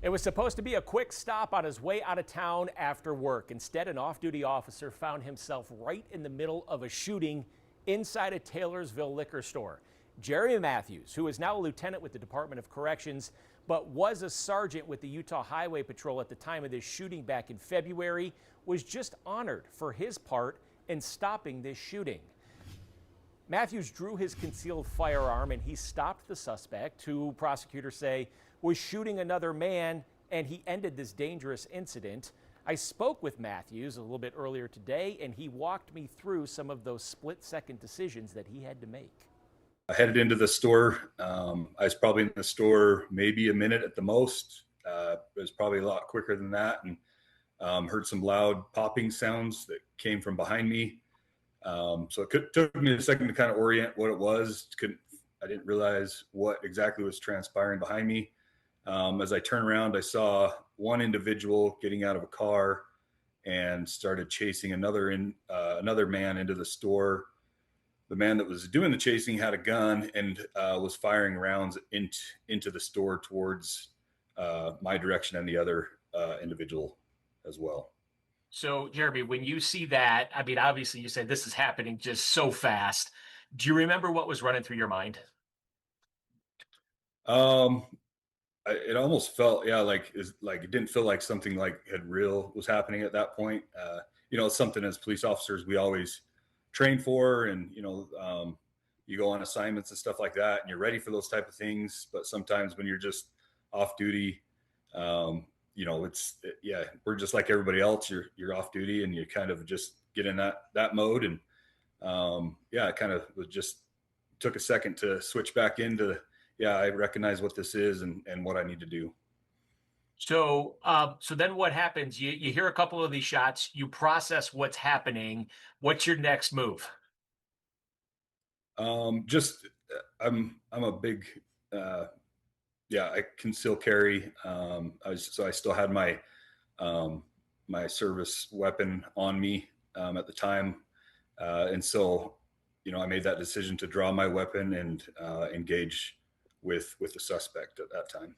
It was supposed to be a quick stop on his way out of town after work. Instead, an off-duty officer found himself right in the middle of a shooting inside a Taylorsville liquor store. Jerry Matthews, who is now a lieutenant with the Department of Corrections, but was a sergeant with the Utah Highway Patrol at the time of this shooting back in February, was just honored for his part in stopping this shooting. Matthews drew his concealed firearm and he stopped the suspect, who prosecutors say was shooting another man, and he ended this dangerous incident. I spoke with Matthews a little bit earlier today, and he walked me through some of those split-second decisions that he had to make. I headed into the store. I was probably in the store maybe a minute at the most. It was probably a lot quicker than that, and heard some loud popping sounds that came from behind me. So it took me a second to kind of orient what it was. I didn't realize what exactly was transpiring behind me. As I turned around, I saw one individual getting out of a car and started chasing another man into the store. The man that was doing the chasing had a gun and was firing rounds into the store towards my direction and the other individual as well. So, Jeremy, when you see that, I mean, obviously you said this is happening just so fast. Do you remember what was running through your mind? It almost felt, like it didn't feel like something like was happening at that point. It's something as police officers we always train for, and you go on assignments and stuff like that, and you're ready for those type of things. But sometimes when you're just off duty, we're just like everybody else. You're off duty, and you kind of just get in that mode, and it kind of just took a second to switch back into. I recognize what this is and what I need to do. So, so then what happens? You hear a couple of these shots, you process what's happening. What's your next move? I'm a big, I conceal carry. I still had my, my service weapon on me, at the time. And so, I made that decision to draw my weapon and, engage with the suspect at that time.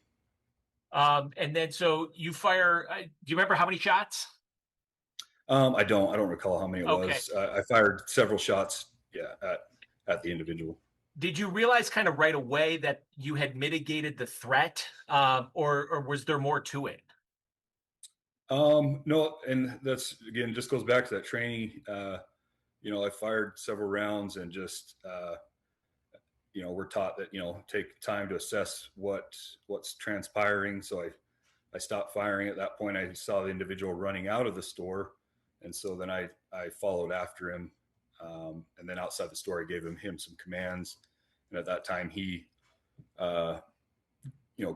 And then, so you fire, do you remember how many shots? I don't recall how many it was. I fired several shots. At the individual. Did you realize kind of right away that you had mitigated the threat, or was there more to it? No. And that's, again, just goes back to that training. I fired several rounds and just, we're taught that, take time to assess what's transpiring. So I stopped firing at that point. I saw the individual running out of the store. And so then I followed after him. And then outside the store, I gave him some commands. And at that time he,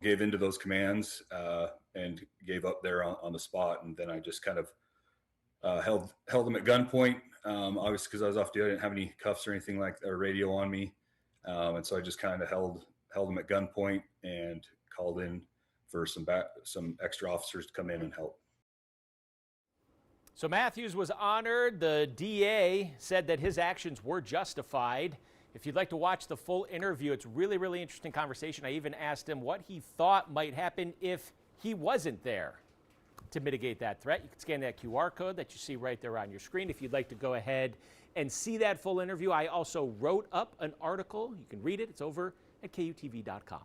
gave into those commands, and gave up there on the spot. And then I just kind of, held him at gunpoint. Obviously, because I was off duty, I didn't have any cuffs or anything like that, or radio on me. And so I just kind of held him at gunpoint and called in for some extra officers to come in and help. So Matthews was honored. The DA said that his actions were justified. If you'd like to watch the full interview, it's really, really interesting conversation. I even asked him what he thought might happen if he wasn't there to mitigate that threat. You can scan that QR code that you see right there on your screen if you'd like to go ahead and see that full interview. I also wrote up an article. You can read it. It's over at KUTV.com.